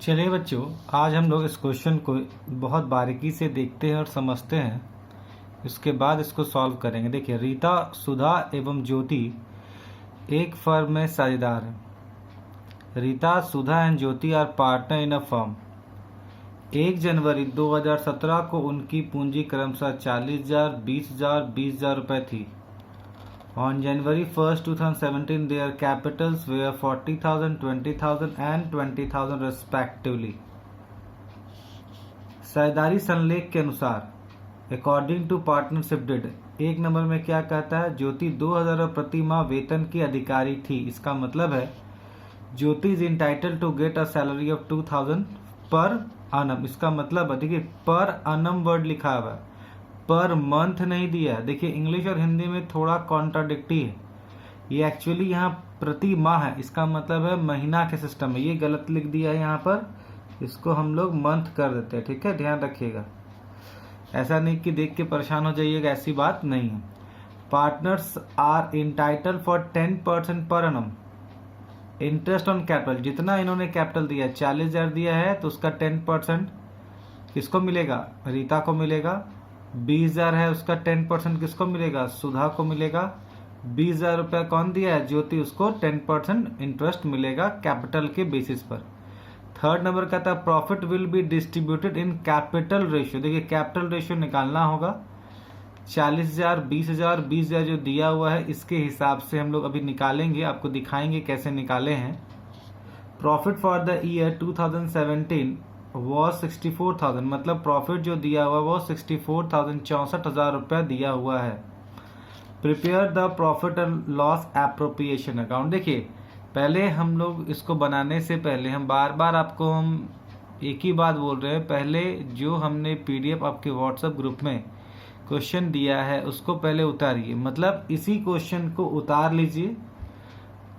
चलिए बच्चों, आज हम लोग इस क्वेश्चन को बहुत बारीकी से देखते हैं और समझते हैं। इसके बाद इसको सॉल्व करेंगे। देखिए, रीता, सुधा एवं ज्योति एक फर्म में साझेदार हैं। Rita, Sudha and Jyoti are partner in a firm. 1 जनवरी 2017 को उनकी पूंजी क्रमशः 40,000, 20,000, 20,000 रुपये थी। On January 1st, 2017, their capitals were 40,000, 20,000 and 20,000 respectively. साझेदारी संलेख के अनुसार according to partnership deed, 1 number में क्या कहता है? ज्योति 2,000 प्रति माह वेतन की अधिकारी थी। इसका मतलब है Jyoti is entitled to get a salary of 2,000 per annum। इसका मतलब है, देखिए पर annum वर्ड लिखा हुआ है, पर मंथ नहीं दिया है। देखिए इंग्लिश और हिंदी में थोड़ा कॉन्ट्राडिक्टी है। ये एक्चुअली यहाँ प्रति माह है, इसका मतलब है महीना के सिस्टम में। ये गलत लिख दिया है यहाँ पर, इसको हम लोग मंथ कर देते हैं। ठीक है, ध्यान रखिएगा, ऐसा नहीं कि देख के परेशान हो जाइएगा, ऐसी बात नहीं है। पार्टनर्स आर इंटाइटल फॉर 10% पर annum इंटरेस्ट ऑन कैपिटल। जितना इन्होंने कैपिटल दिया, 40,000 दिया है, तो उसका 10% किसको मिलेगा? रीता को मिलेगा। 20,000 है, उसका 10% किसको मिलेगा? सुधा को मिलेगा। 20,000 रुपया कौन दिया है? ज्योति, उसको 10% इंटरेस्ट मिलेगा कैपिटल के बेसिस पर। 3rd नंबर कहता है profit will be distributed in capital ratio. देखिए कैपिटल रेशियो निकालना होगा। 40,000, 20,000, 20,000 जो दिया हुआ है, इसके हिसाब से हम लोग अभी निकालेंगे, आपको दिखाएंगे कैसे निकाले हैं। Profit for the year 2017 was 64,000, मतलब प्रॉफिट जो दिया हुआ वो 64,000, 64,000 रुपया दिया हुआ है। Prepare the profit and loss appropriation account. देखिए पहले हम लोग इसको बनाने से पहले हम बार आपको एक ही बात बोल रहे हैं, पहले जो हमने PDF आपके व्हाट्सएप ग्रुप में क्वेश्चन दिया है उसको पहले उतारिए। मतलब इसी क्वेश्चन को उतार लीजिए,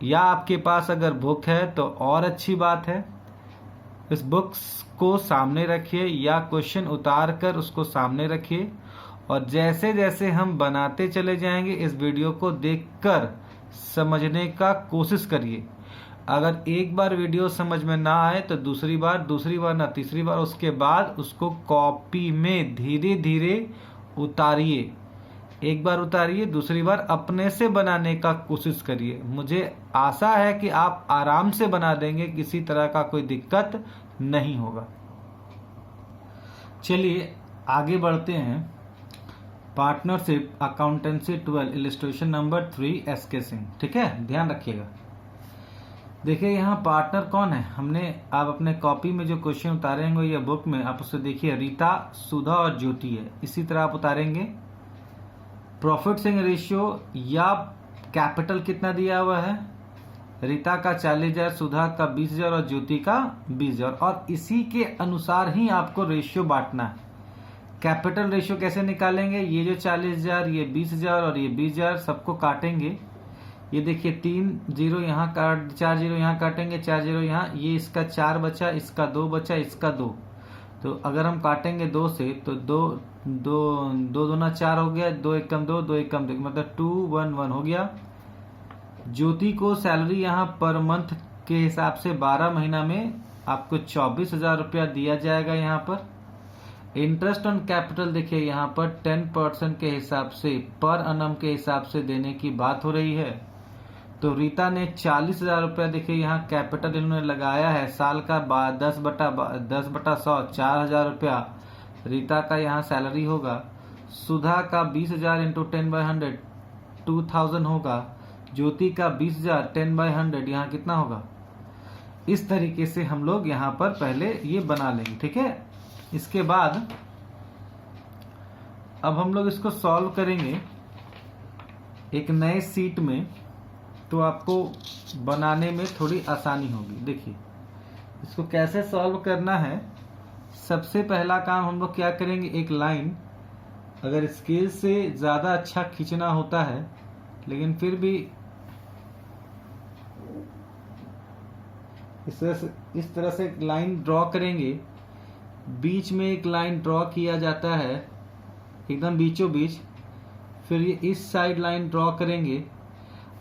या आपके पास अगर बुक है तो और अच्छी बात है। इस बुक्स को सामने रखिए या क्वेश्चन उतार कर उसको सामने रखिए, और जैसे जैसे हम बनाते चले जाएंगे इस वीडियो को देखकर समझने का कोशिश करिए। अगर एक बार वीडियो समझ में ना आए तो दूसरी बार ना तीसरी बार, उसके बाद उसको कॉपी में धीरे धीरे उतारिए। एक बार उतारिए, दूसरी बार अपने से बनाने का कोशिश करिए। मुझे आशा है कि आप आराम से बना देंगे, किसी तरह का कोई दिक्कत नहीं होगा। चलिए आगे बढ़ते हैं। Partnership accountancy 12 illustration number 3 SK Singh. ठीक है, ध्यान रखिएगा। देखिए यहाँ पार्टनर कौन है, हमने आप अपने कॉपी में जो क्वेश्चन उतारेंगे या बुक में आप उससे देखिए, रीता, सुधा और ज्योति है। इसी तरह आप उतारेंगे। प्रॉफिट शेयरिंग रेशियो या कैपिटल कितना दिया हुआ है? रीता का 40,000, सुधा का 20,000 और ज्योति का 20,000, और इसी के अनुसार ही आपको रेशियो बांटना है। कैपिटल रेशियो कैसे निकालेंगे? ये जो 40,000, ये 20,000 और ये 20,000 सबको काटेंगे। ये देखिए 3 0 यहाँ काट, 4 0 यहाँ काटेंगे, 4 0 यहाँ, ये इसका 4 बचा, इसका 2 बचा, इसका 2। तो अगर हम काटेंगे 2 से तो 2 दूना 4 हो गया, 2 एक कम 2, 2 एक कम 2, मतलब 2 1 1 हो गया। ज्योति को सैलरी यहाँ पर मंथ के हिसाब से 12 महीना में आपको 24,000 रुपया दिया जाएगा। यहाँ पर इंटरेस्ट ऑन कैपिटल देखिए यहाँ पर 10% के हिसाब से पर annum के हिसाब से देने की बात हो रही है। तो रीता ने 40,000 रुपया देखिए यहाँ कैपिटल इन्होंने लगाया है, साल का 10/100 4,000 रुपया रीता का यहाँ सैलरी होगा। सुधा का 20,000 इंटू 10/100 2,000 होगा। ज्योति का 20,000 10/100 यहाँ कितना होगा? इस तरीके से हम लोग यहाँ पर पहले ये बना लेंगे। ठीक है, इसके बाद अब हम लोग इसको सॉल्व करेंगे एक नए सीट में, तो आपको बनाने में थोड़ी आसानी होगी। देखिए इसको कैसे सॉल्व करना है। सबसे पहला काम हम लोग क्या करेंगे, एक लाइन, अगर स्केल से ज़्यादा अच्छा खींचना होता है लेकिन फिर भी इस तरह से एक लाइन ड्रॉ करेंगे। बीच में एक लाइन ड्रॉ किया जाता है एकदम बीचों बीच, फिर ये इस साइड लाइन ड्रॉ करेंगे।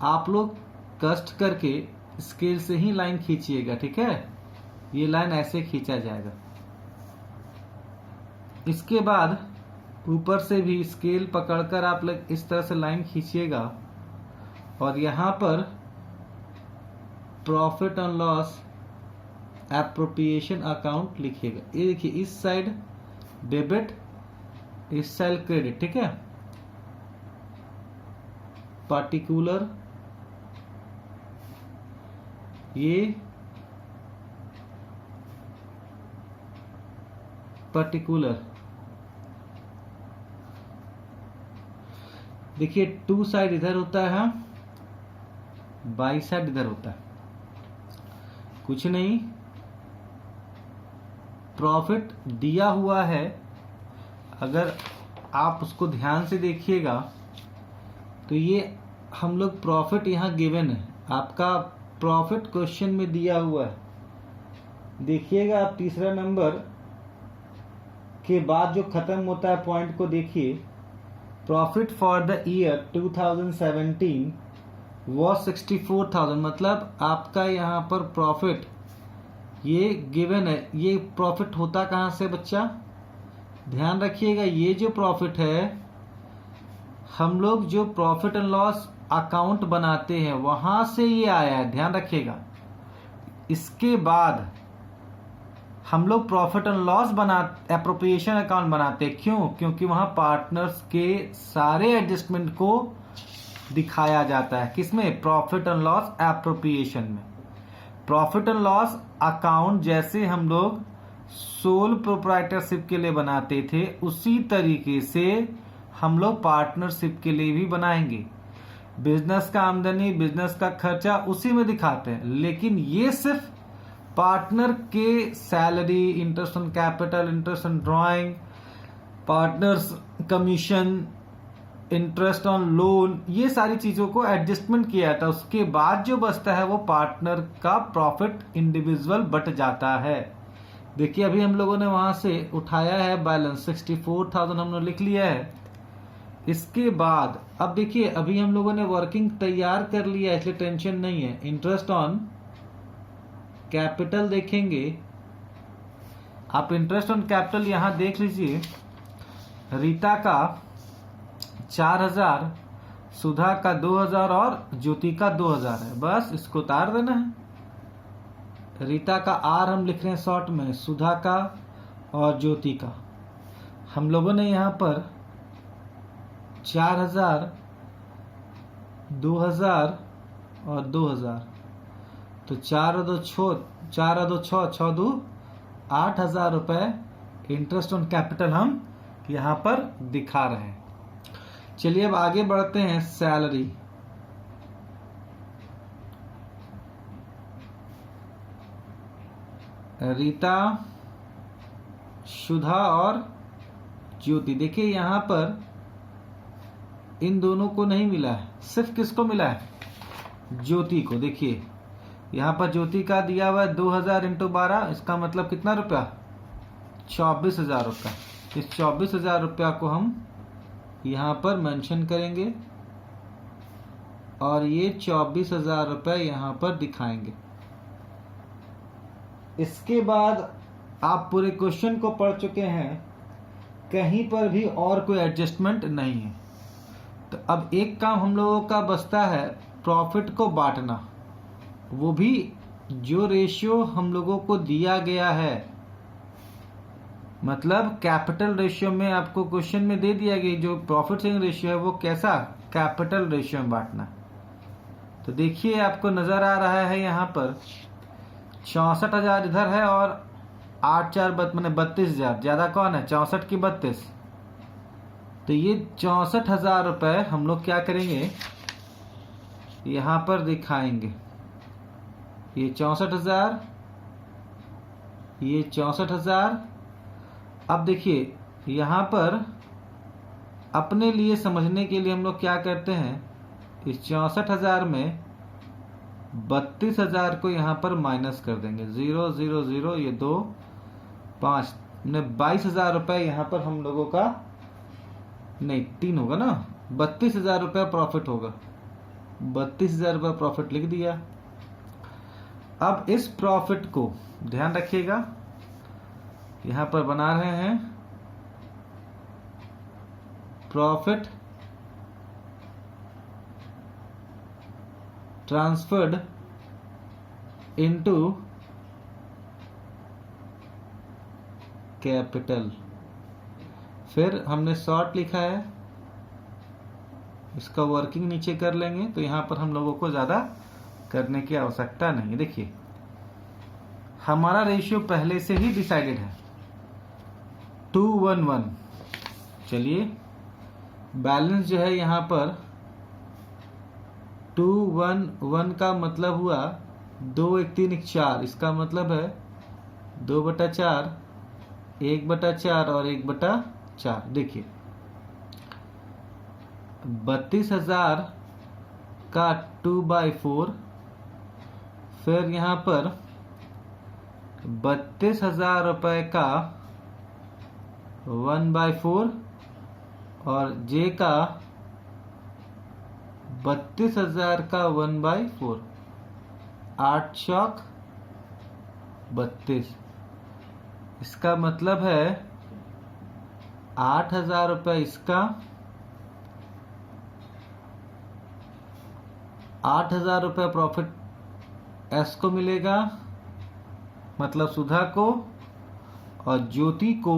आप लोग कष्ट करके स्केल से ही लाइन खींचिएगा। ठीक है, ये लाइन ऐसे खींचा जाएगा। इसके बाद ऊपर से भी स्केल पकड़कर आप लोग इस तरह से लाइन खींचिएगा और यहाँ पर profit and loss appropriation account लिखिएगा। ये देखिए, इस साइड डेबिट, इस साइड क्रेडिट, ठीक है। पार्टिकुलर, ये पर्टिकुलर, देखिए टू साइड इधर होता है, बाई साइड इधर होता है। कुछ नहीं, प्रॉफिट दिया हुआ है, अगर आप उसको ध्यान से देखिएगा तो ये हम लोग प्रॉफिट यहाँ गिवन है, आपका प्रॉफिट क्वेश्चन में दिया हुआ है। देखिएगा आप तीसरा नंबर के बाद जो खत्म होता है पॉइंट को देखिए, profit for the year 2017 was 64,000, मतलब आपका यहाँ पर प्रॉफिट ये गिवन है। ये प्रॉफिट होता कहाँ से बच्चा, ध्यान रखिएगा, ये जो प्रॉफिट है हम लोग जो प्रॉफिट एंड लॉस अकाउंट बनाते हैं वहां से ये आया है, ध्यान रखिएगा। इसके बाद हम लोग profit and loss appropriation account बनाते हैं। क्यों? क्योंकि वहां पार्टनर्स के सारे एडजस्टमेंट को दिखाया जाता है। किसमें? प्रॉफिट एंड लॉस एप्रोप्रिएशन में। प्रॉफिट एंड लॉस अकाउंट जैसे हम लोग सोल प्रोप्राइटरशिप के लिए बनाते थे, उसी तरीके से हम लोग पार्टनरशिप के लिए भी बनाएंगे। बिजनेस का आमदनी, बिजनेस का खर्चा उसी में दिखाते हैं, लेकिन ये सिर्फ पार्टनर के salary, interest on capital, interest on drawing, partners commission, interest on loan, ये सारी चीजों को एडजस्टमेंट किया जाता है। उसके बाद जो बचता है वो पार्टनर का प्रॉफिट इंडिविजुअल बट जाता है। देखिए अभी हम लोगों ने वहां से उठाया है बैलेंस 64,000 हमने लिख लिया है। इसके बाद अब देखिए अभी हम लोगों ने वर्किंग तैयार कर लिया है, इसलिए टेंशन नहीं है। इंटरेस्ट ऑन कैपिटल देखेंगे आप, इंटरेस्ट ऑन कैपिटल यहां देख लीजिए, रीता का 4,000, सुधा का 2,000 और ज्योति का 2,000 है। बस इसको उतार देना है। रीता का आर हम लिख रहे हैं शॉर्ट में, सुधा का और ज्योति का। हम लोगों ने यहां पर 4,000, 2,000 और 2,000, तो 4 और 2 6, 6 2 8,000 रुपए इंटरेस्ट ऑन कैपिटल हम यहां पर दिखा रहे हैं। चलिए अब आगे बढ़ते हैं। सैलरी, रीता, सुधा और ज्योति। देखिए यहां पर इन दोनों को नहीं मिला है, सिर्फ किसको मिला है? ज्योति को। देखिए यहां पर ज्योति का दिया हुआ है 2,000 इंटू 12, इसका मतलब कितना रुपया? 24,000 रुपया। इस 24,000 रुपया को हम यहां पर मेंशन करेंगे और ये 24,000 रुपये यहां पर दिखाएंगे। इसके बाद आप पूरे क्वेश्चन को पढ़ चुके हैं, कहीं पर भी और कोई एडजस्टमेंट नहीं है। तो अब एक काम हम लोगों का बचता है, प्रॉफिट को बांटना, वो भी जो रेशियो हम लोगों को दिया गया है, मतलब कैपिटल रेशियो में आपको क्वेश्चन में दे दिया गया जो प्रॉफिट शेयरिंग रेशियो है वो कैसा? कैपिटल रेशियो में बांटना। तो देखिए आपको नजर आ रहा है यहाँ पर 64,000 इधर है और 8 4 मैंने 32,000, ज्यादा कौन है? 64 की 32। तो ये 64,000 रुपए हम लोग क्या करेंगे, यहां पर दिखाएंगे। ये 64,000, ये 64,000। अब देखिए यहां पर अपने लिए समझने के लिए हम लोग क्या करते हैं, इस 64,000 में 32,000 को यहां पर माइनस कर देंगे। 0 0 0, ये 2 5, 22,000 रुपए यहां पर हम लोगों का, नहीं 3 होगा ना, 32,000 रुपया प्रॉफिट होगा। 32,000 रुपया प्रॉफिट लिख दिया। अब इस प्रॉफिट को ध्यान रखिएगा, यहां पर बना रहे हैं प्रॉफिट ट्रांसफर्ड इनटू कैपिटल। फिर हमने शॉर्ट लिखा है, इसका वर्किंग नीचे कर लेंगे, तो यहां पर हम लोगों को ज्यादा करने की आवश्यकता नहीं। देखिए हमारा रेशियो पहले से ही डिसाइडेड है 2:1:1। चलिए बैलेंस जो है यहां पर 2:1:1 का मतलब हुआ 2 1 3 1 4, इसका मतलब है 2/4, 1/4 और 1/4। देखिए 32,000 का 2/4, फिर यहां पर 32,000 रुपए का 1/4 और जे का 32,000 का 1/4। 8 चौक 32, इसका मतलब है 8,000 रुपये इसका, 8,000 रुपये प्रॉफिट एस को मिलेगा, मतलब सुधा को, और ज्योति को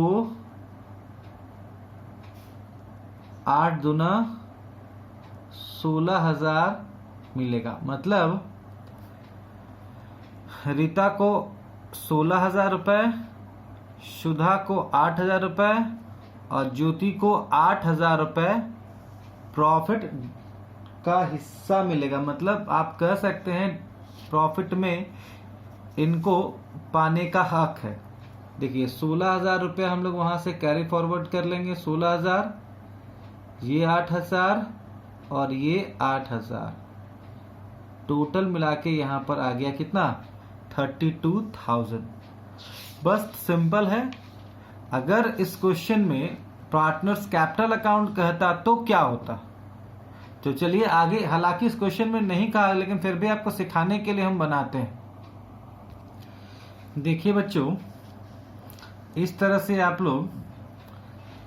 8 दूना 16,000 मिलेगा। मतलब रीता को 16,000 रुपये, सुधा को 8,000 रुपये और ज्योति को 8,000 रुपये प्रॉफिट का हिस्सा मिलेगा। मतलब आप कह सकते हैं प्रॉफिट में इनको पाने का हक है। देखिए 16,000 रुपये हम लोग वहां से कैरी फॉरवर्ड कर लेंगे, 16,000, ये 8,000 और ये 8,000, टोटल मिला के यहां पर आ गया कितना 32,000। बस सिंपल है। अगर इस क्वेश्चन में पार्टनर्स कैपिटल अकाउंट कहता तो क्या होता, तो चलिए आगे, हालांकि इस क्वेश्चन में नहीं कहा लेकिन फिर भी आपको सिखाने के लिए हम बनाते हैं। देखिए बच्चों, इस तरह से आप लोग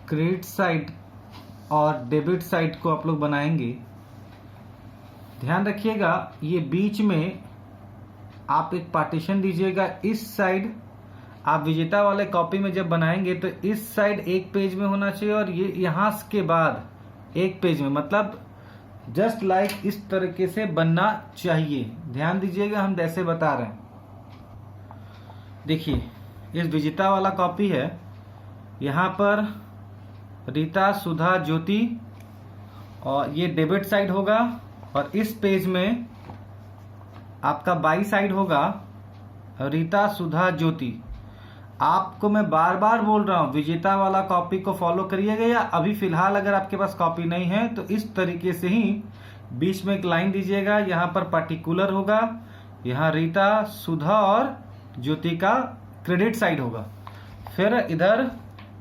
क्रेडिट साइड और डेबिट साइड को आप लोग बनाएंगे। ध्यान रखिएगा ये बीच में आप एक पार्टीशन दीजिएगा। इस साइड आप विजेता वाले कॉपी में जब बनाएंगे तो इस साइड एक पेज में होना चाहिए और ये यहां के बाद एक पेज में, मतलब जस्ट लाइक इस तरीके से बनना चाहिए। ध्यान दीजिएगा हम जैसे बता रहे हैं। देखिए इस विजेता वाला कॉपी है, यहां पर रीता, सुधा, ज्योति, और ये डेबिट साइड होगा, और इस पेज में आपका बाई साइड होगा रीता, सुधा, ज्योति। आपको मैं बार बार बोल रहा हूं विजेता वाला कॉपी को फॉलो करिएगा, या अभी फिलहाल अगर आपके पास कॉपी नहीं है तो इस तरीके से ही बीच में एक लाइन दीजिएगा। यहां पर पार्टिकुलर होगा, यहां रीता, सुधा और ज्योति का क्रेडिट साइड होगा, फिर इधर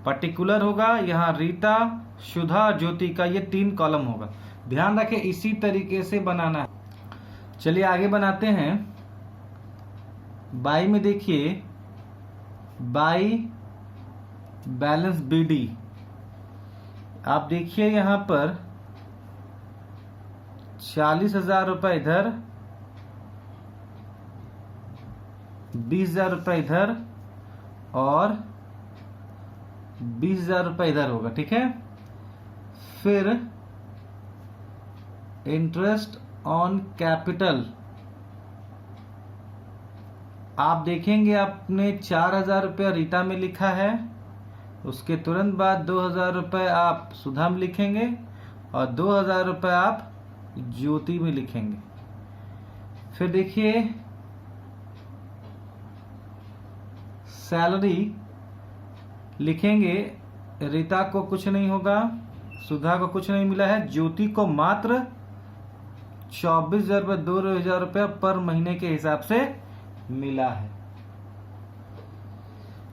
पार्टिकुलर होगा, यहां रीता, सुधा, ज्योति का ये 3 कॉलम होगा। ध्यान रखें इसी तरीके से बनाना है। चलिए आगे बनाते हैं। बाई में देखिए, बाई बैलेंस बीडी, आप देखिए यहां पर 40,000 रुपए इधर, 20,000 रुपए इधर और 20,000 रुपए इधर होगा। ठीक है, फिर इंटरेस्ट ऑन कैपिटल आप देखेंगे आपने 4,000 रुपये रीता में लिखा है, उसके तुरंत बाद 2,000 रुपये आप सुधा में लिखेंगे और 2,000 रुपये आप ज्योति में लिखेंगे। फिर देखिए सैलरी लिखेंगे, रीता को कुछ नहीं होगा, सुधा को कुछ नहीं मिला है, ज्योति को मात्र 24,000 रुपये 2,000 रुपये पर महीने के हिसाब से मिला है।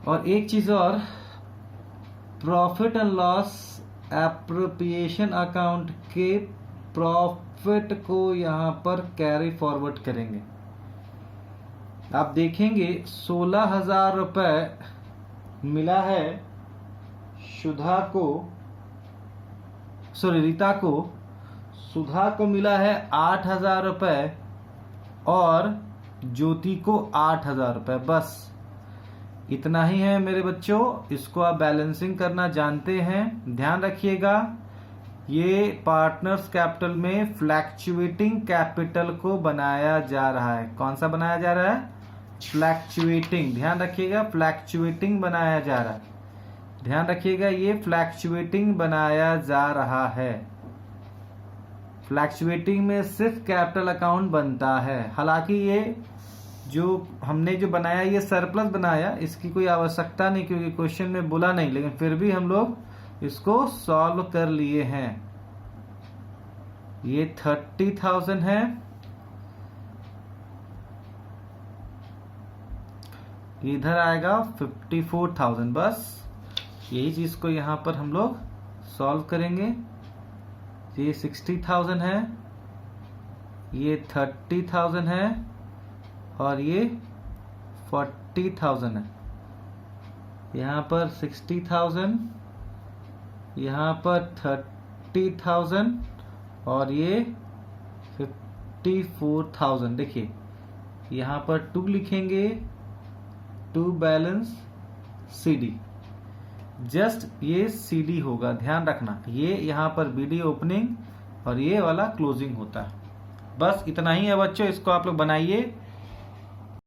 और एक चीज और, profit and loss appropriation account के प्रॉफिट को यहां पर कैरी फॉरवर्ड करेंगे। आप देखेंगे 16,000 रुपये मिला है सुधा को, सॉरी रीता को। सुधा को मिला है 8,000 रुपये और ज्योति को 8,000 रुपये। बस इतना ही है मेरे बच्चों, इसको आप बैलेंसिंग करना जानते हैं। ध्यान रखिएगा, ये पार्टनर्स कैपिटल में फ्लैक्चुएटिंग कैपिटल को बनाया जा रहा है। कौन सा बनाया जा रहा है? फ्लैक्चुएटिंग। ध्यान रखिएगा, फ्लैक्चुएटिंग बनाया जा रहा है। ध्यान रखिएगा, ये फ्लैक्चुएटिंग बनाया जा रहा है। फ्लैक्चुएटिंग में सिर्फ कैपिटल अकाउंट बनता है। हालांकि ये जो हमने जो बनाया ये सरप्लस बनाया, इसकी कोई आवश्यकता नहीं क्योंकि क्वेश्चन में बोला नहीं, लेकिन फिर भी हम लोग इसको सॉल्व कर लिए हैं। ये 30,000 है, इधर आएगा 54,000। बस यही चीज को यहाँ पर हम लोग सॉल्व करेंगे। ये 60,000 है, ये 30,000 है और ये 40,000 है। यहाँ पर 60,000, यहाँ पर 30,000 और ये 54,000। देखिए यहाँ पर 2 लिखेंगे, 2 बैलेंस CD। जस्ट ये CD होगा, ध्यान रखना। ये यहाँ पर BD ओपनिंग और ये वाला क्लोजिंग होता है। बस इतना ही है बच्चों, इसको आप लोग बनाइए।